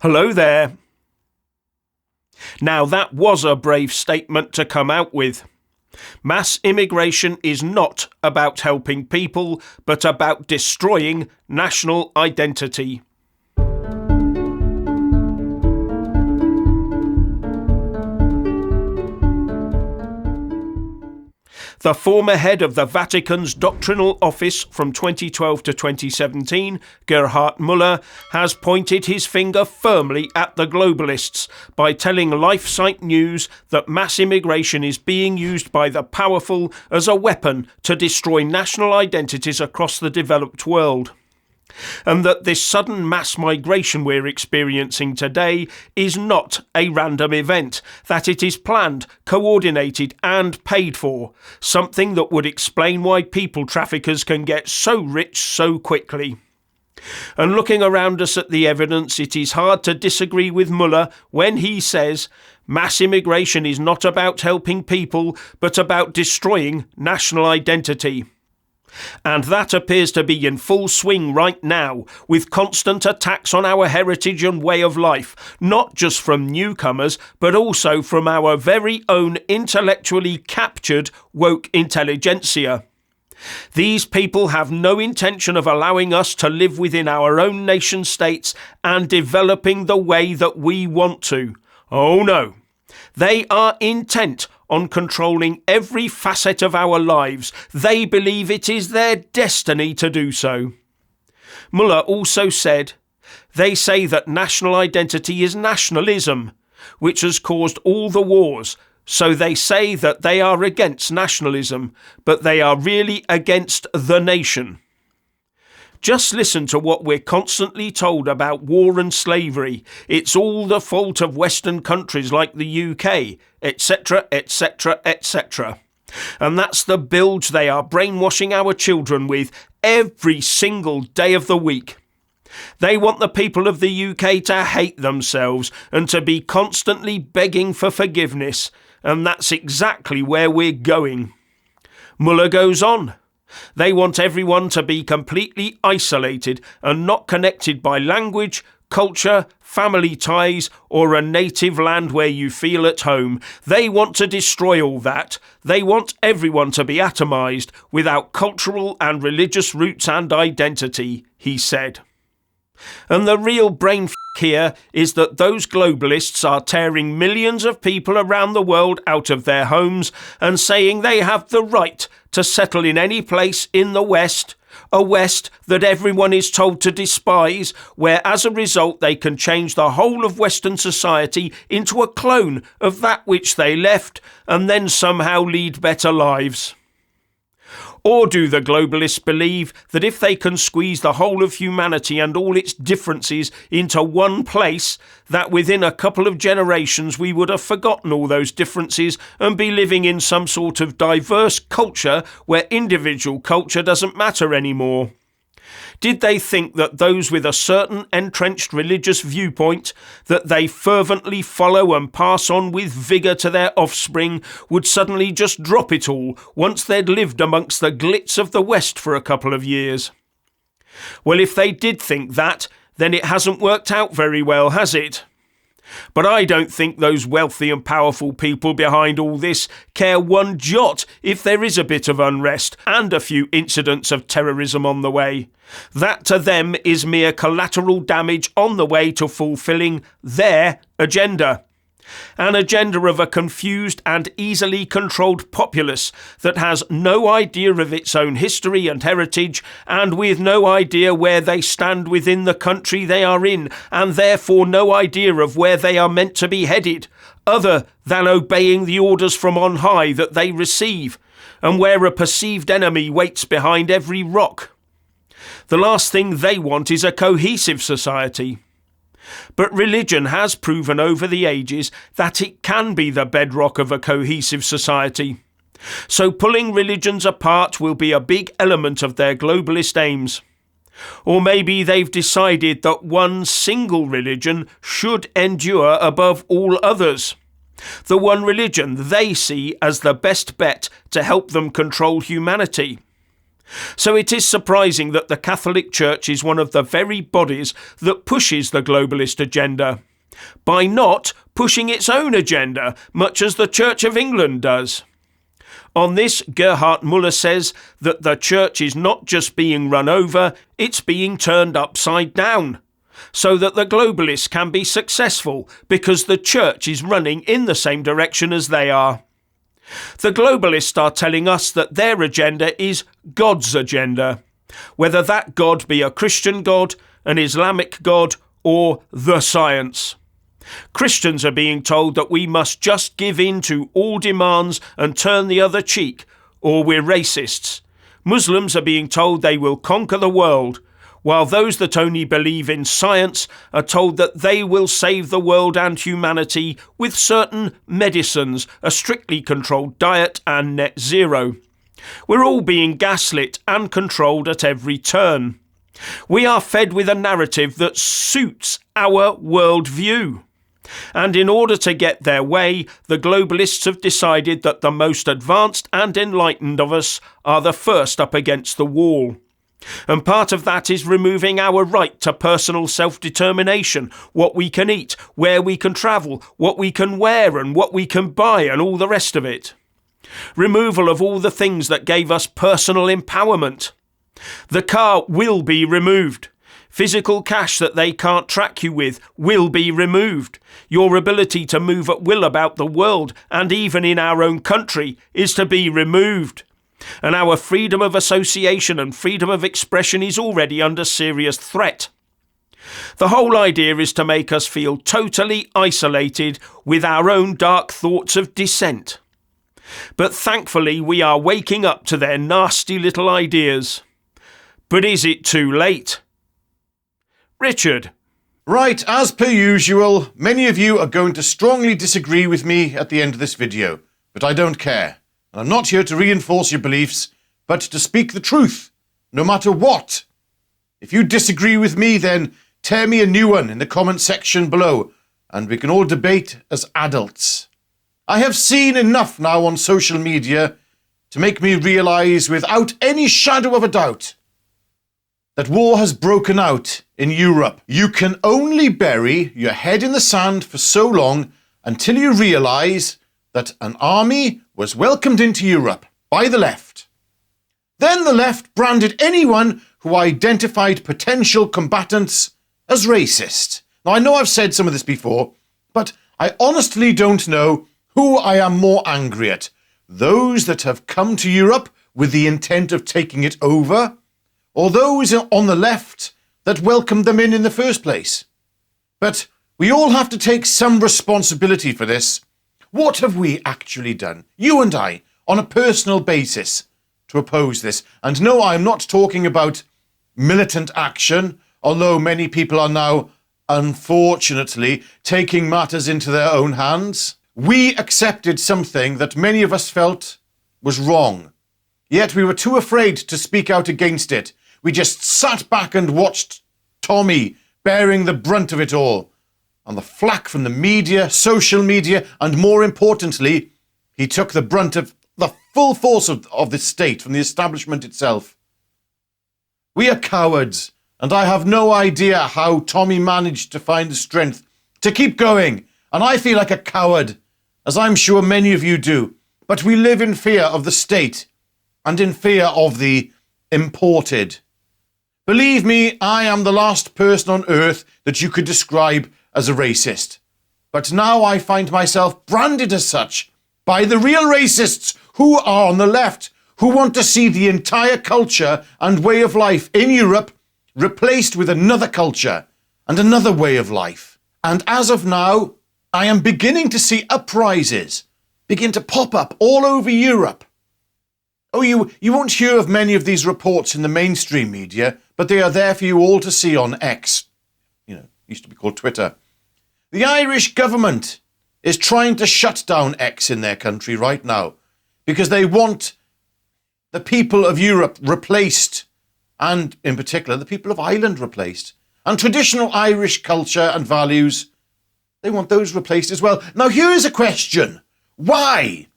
Hello there. Now that was a brave statement to come out with. Mass immigration is not about helping people, but about destroying national identity. The former head of the Vatican's doctrinal office from 2012 to 2017, Gerhard Müller, has pointed his finger firmly at the globalists by telling LifeSite News that mass immigration is being used by the powerful as a weapon to destroy national identities across the developed world. And that this sudden mass migration we're experiencing today is not a random event, that it is planned, coordinated and paid for, something that would explain why people traffickers can get so rich so quickly. And looking around us at the evidence, it is hard to disagree with Müller when he says mass immigration is not about helping people, but about destroying national identity. And that appears to be in full swing right now, with constant attacks on our heritage and way of life, not just from newcomers, but also from our very own intellectually captured woke intelligentsia. These people have no intention of allowing us to live within our own nation states and developing the way that we want to. Oh no. They are intent on controlling every facet of our lives. They believe it is their destiny to do so. Müller also said, they say that national identity is nationalism, which has caused all the wars. So they say that they are against nationalism, but they are really against the nation. Just listen to what we're constantly told about war and slavery. It's all the fault of Western countries like the UK, etc., etc., etc. And that's the bilge they are brainwashing our children with every single day of the week. They want the people of the UK to hate themselves and to be constantly begging for forgiveness. And that's exactly where we're going. Müller goes on. They want everyone to be completely isolated and not connected by language, culture, family ties, or a native land where you feel at home. They want to destroy all that. They want everyone to be atomized without cultural and religious roots and identity, he said. And the real brain here is that those globalists are tearing millions of people around the world out of their homes and saying they have the right to settle in any place in the West, a West that everyone is told to despise, where as a result they can change the whole of Western society into a clone of that which they left and then somehow lead better lives. Or do the globalists believe that if they can squeeze the whole of humanity and all its differences into one place, that within a couple of generations we would have forgotten all those differences and be living in some sort of diverse culture where individual culture doesn't matter anymore? Did they think that those with a certain entrenched religious viewpoint that they fervently follow and pass on with vigour to their offspring would suddenly just drop it all once they'd lived amongst the glitz of the West for a couple of years? Well, if they did think that, then it hasn't worked out very well, has it? But I don't think those wealthy and powerful people behind all this care one jot if there is a bit of unrest and a few incidents of terrorism on the way. That to them is mere collateral damage on the way to fulfilling their agenda. An agenda of a confused and easily controlled populace that has no idea of its own history and heritage, and with no idea where they stand within the country they are in, and therefore no idea of where they are meant to be headed, other than obeying the orders from on high that they receive, and where a perceived enemy waits behind every rock. The last thing they want is a cohesive society. But religion has proven over the ages that it can be the bedrock of a cohesive society. So pulling religions apart will be a big element of their globalist aims. Or maybe they've decided that one single religion should endure above all others. The one religion they see as the best bet to help them control humanity. So it is surprising that the Catholic Church is one of the very bodies that pushes the globalist agenda, by not pushing its own agenda, much as the Church of England does. On this, Gerhard Müller says that the Church is not just being run over, it's being turned upside down, so that the globalists can be successful because the Church is running in the same direction as they are. The globalists are telling us that their agenda is God's agenda, whether that God be a Christian God, an Islamic God, or the science. Christians are being told that we must just give in to all demands and turn the other cheek, or we're racists. Muslims are being told they will conquer the world, while those that only believe in science are told that they will save the world and humanity with certain medicines, a strictly controlled diet and net zero. We're all being gaslit and controlled at every turn. We are fed with a narrative that suits our worldview. And in order to get their way, the globalists have decided that the most advanced and enlightened of us are the first up against the wall. And part of that is removing our right to personal self-determination, what we can eat, where we can travel, what we can wear and what we can buy and all the rest of it. Removal of all the things that gave us personal empowerment. The car will be removed. Physical cash that they can't track you with will be removed. Your ability to move at will about the world, and even in our own country, is to be removed. And our freedom of association and freedom of expression is already under serious threat. The whole idea is to make us feel totally isolated with our own dark thoughts of dissent. But thankfully we are waking up to their nasty little ideas. But is it too late? Richard. Right, as per usual, many of you are going to strongly disagree with me at the end of this video, but I don't care. And I'm not here to reinforce your beliefs, but to speak the truth, no matter what. If you disagree with me, then tear me a new one in the comment section below, and we can all debate as adults. I have seen enough now on social media to make me realise without any shadow of a doubt that war has broken out in Europe. You can only bury your head in the sand for so long until you realise that an army was welcomed into Europe by the left. Then the left branded anyone who identified potential combatants as racist. Now, I know I've said some of this before, but I honestly don't know who I am more angry at. Those that have come to Europe with the intent of taking it over, or those on the left that welcomed them in the first place. But we all have to take some responsibility for this. What have we actually done, you and I, on a personal basis, to oppose this? And no, I'm not talking about militant action, although many people are now, unfortunately, taking matters into their own hands. We accepted something that many of us felt was wrong, yet we were too afraid to speak out against it. We just sat back and watched Tommy bearing the brunt of it all, and the flack from the media, social media, and more importantly, he took the brunt of the full force of the state from the establishment itself. We are cowards, and I have no idea how Tommy managed to find the strength to keep going, and I feel like a coward, as I'm sure many of you do, but we live in fear of the state and in fear of the imported. Believe me, I am the last person on earth that you could describe as a racist. But now I find myself branded as such by the real racists who are on the left, who want to see the entire culture and way of life in Europe replaced with another culture and another way of life. And as of now, I am beginning to see uprisings begin to pop up all over Europe. Oh, you won't hear of many of these reports in the mainstream media, but they are there for you all to see on X. Used to be called Twitter. The Irish government is trying to shut down X in their country right now because they want the people of Europe replaced, and in particular the people of Ireland replaced. And traditional Irish culture and values, they want those replaced as well. Now here's a question. Why?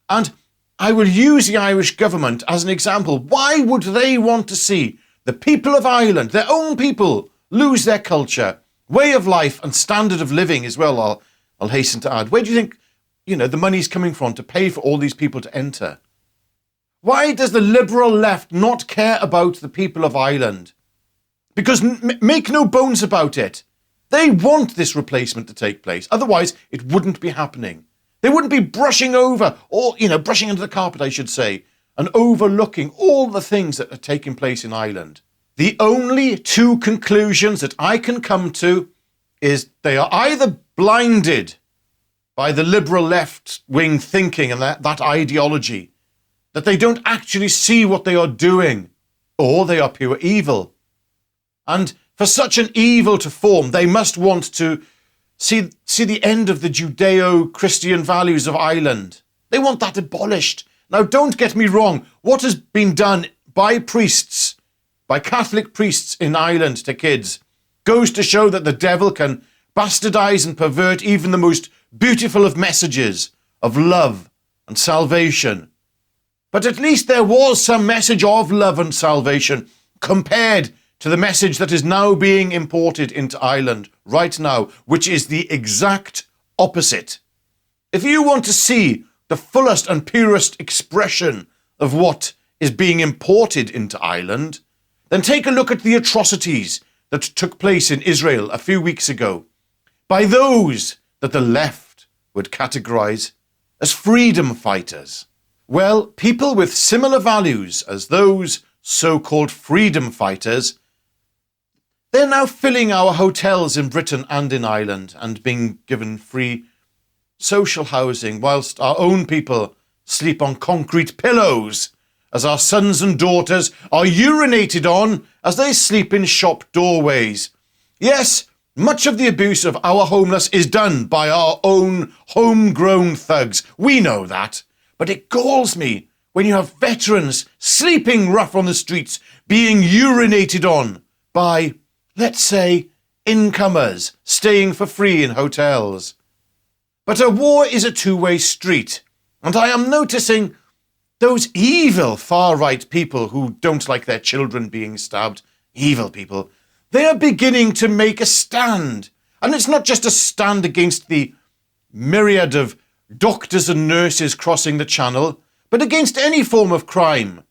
And I will use the Irish government as an example. Why would they want to see the people of Ireland, their own people, lose their culture, way of life and standard of living as well, I'll hasten to add. Where do you think, the money's coming from to pay for all these people to enter? Why does the liberal left not care about the people of Ireland? Because make no bones about it, they want this replacement to take place. Otherwise, it wouldn't be happening. They wouldn't be brushing over, or, brushing under the carpet, I should say, and overlooking all the things that are taking place in Ireland. The only two conclusions that I can come to is they are either blinded by the liberal left-wing thinking and that ideology, that they don't actually see what they are doing, or they are pure evil. And for such an evil to form, they must want to see the end of the Judeo-Christian values of Ireland. They want that abolished. Now, don't get me wrong. What has been done by priests, by Catholic priests in Ireland to kids, goes to show that the devil can bastardize and pervert even the most beautiful of messages of love and salvation. But at least there was some message of love and salvation compared to the message that is now being imported into Ireland right now, which is the exact opposite. If you want to see the fullest and purest expression of what is being imported into Ireland, then take a look at the atrocities that took place in Israel a few weeks ago by those that the left would categorize as freedom fighters. Well, people with similar values as those so-called freedom fighters, they're now filling our hotels in Britain and in Ireland and being given free social housing whilst our own people sleep on concrete pillows as our sons and daughters are urinated on as they sleep in shop doorways. Yes, much of the abuse of our homeless is done by our own homegrown thugs. We know that. But it galls me when you have veterans sleeping rough on the streets being urinated on by, let's say, incomers staying for free in hotels. But a war is a two-way street, and I am noticing those evil far-right people who don't like their children being stabbed, evil people, they are beginning to make a stand. And it's not just a stand against the myriad of doctors and nurses crossing the channel, but against any form of crime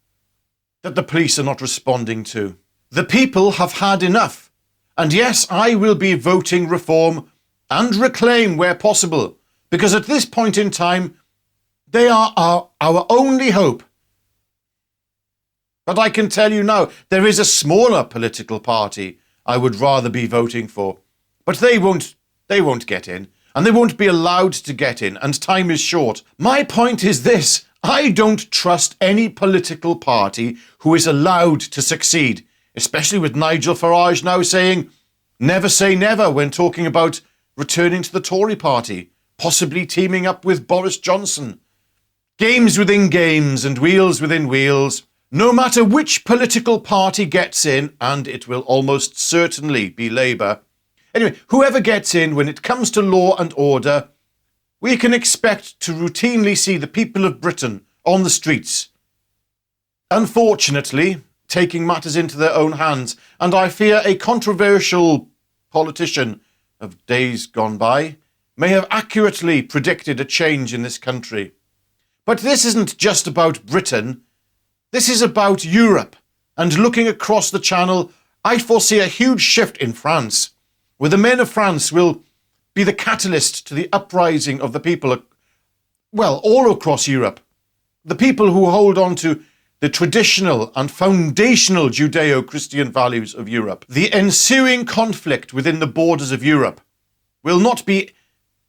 that the police are not responding to. The people have had enough. And yes, I will be voting reform and reclaim where possible, because at this point in time, they are our only hope. But I can tell you now, there is a smaller political party I would rather be voting for. But they won't get in, and they won't be allowed to get in, and time is short. My point is this: I don't trust any political party who is allowed to succeed, especially with Nigel Farage now saying, never say never when talking about returning to the Tory party, possibly teaming up with Boris Johnson. Games within games and wheels within wheels. No matter which political party gets in, and it will almost certainly be Labour. Anyway, whoever gets in, when it comes to law and order, we can expect to routinely see the people of Britain on the streets. Unfortunately, taking matters into their own hands, and I fear a controversial politician of days gone by may have accurately predicted a change in this country. But this isn't just about Britain. This is about Europe. And looking across the channel, I foresee a huge shift in France, where the men of France will be the catalyst to the uprising of the people, well, all across Europe. The people who hold on to the traditional and foundational Judeo-Christian values of Europe. The ensuing conflict within the borders of Europe will not be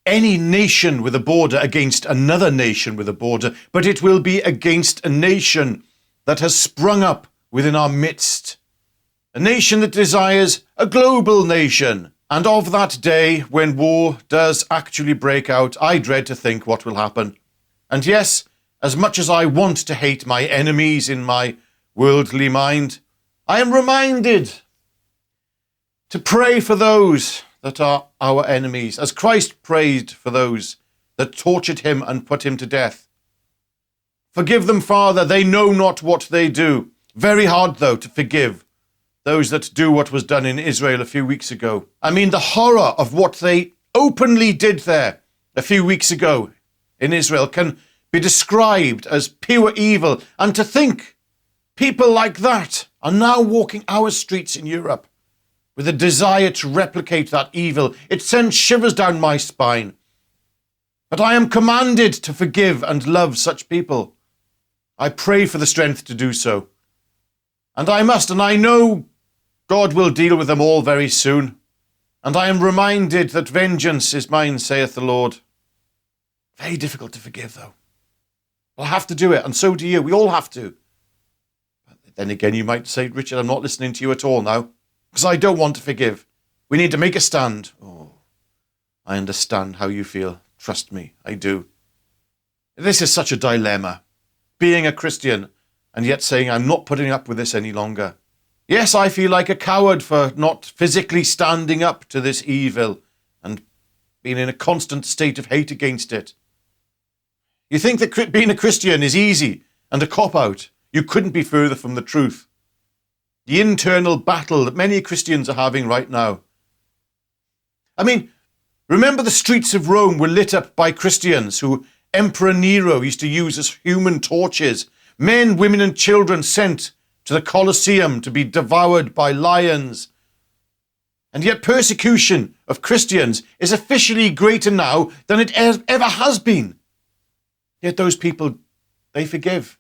any nation with a border against another nation with a border, but it will be against a nation that has sprung up within our midst. A nation that desires a global nation. And of that day, when war does actually break out, I dread to think what will happen. And yes, as much as I want to hate my enemies in my worldly mind, I am reminded to pray for those that are our enemies, as Christ prayed for those that tortured him and put him to death. Forgive them, Father, they know not what they do. Very hard, though, to forgive those that do what was done in Israel a few weeks ago. I mean, the horror of what they openly did there a few weeks ago in Israel can be described as pure evil. And to think people like that are now walking our streets in Europe with a desire to replicate that evil, it sends shivers down my spine. But I am commanded to forgive and love such people. I pray for the strength to do so. And I must, and I know God will deal with them all very soon. And I am reminded that vengeance is mine, saith the Lord. Very difficult to forgive, though. I'll have to do it, and so do you. We all have to. But then again, you might say, Richard, I'm not listening to you at all now, because I don't want to forgive. We need to make a stand. Oh, I understand how you feel. Trust me, I do. This is such a dilemma. Being a Christian and yet saying I'm not putting up with this any longer. Yes, I feel like a coward for not physically standing up to this evil and being in a constant state of hate against it. You think that being a Christian is easy and a cop-out. You couldn't be further from the truth. The internal battle that many Christians are having right now. I mean, remember the streets of Rome were lit up by Christians who Emperor Nero used to use as human torches. Men, women and children sent to the Colosseum to be devoured by lions. And yet persecution of Christians is officially greater now than it ever has been. Yet those people, they forgive.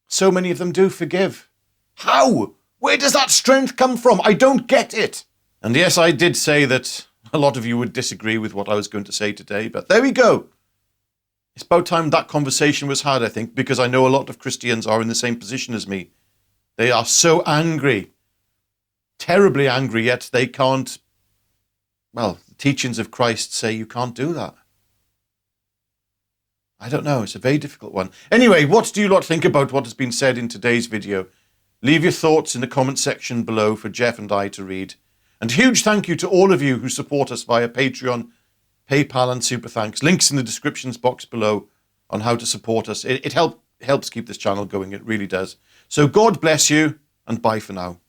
So many of them do forgive. How? Where does that strength come from? I don't get it. And yes, I did say that a lot of you would disagree with what I was going to say today, but there we go. It's about time that conversation was had, I think, because I know a lot of Christians are in the same position as me. They are so angry, terribly angry, yet they can't, well, the teachings of Christ say you can't do that. I don't know, it's a very difficult one. Anyway, what do you lot think about what has been said in today's video? Leave your thoughts in the comment section below for Jeff and I to read. And huge thank you to all of you who support us via Patreon, PayPal and Super Thanks. Links in the descriptions box below on how to support us. It helps keep this channel going, it really does. So God bless you, and bye for now.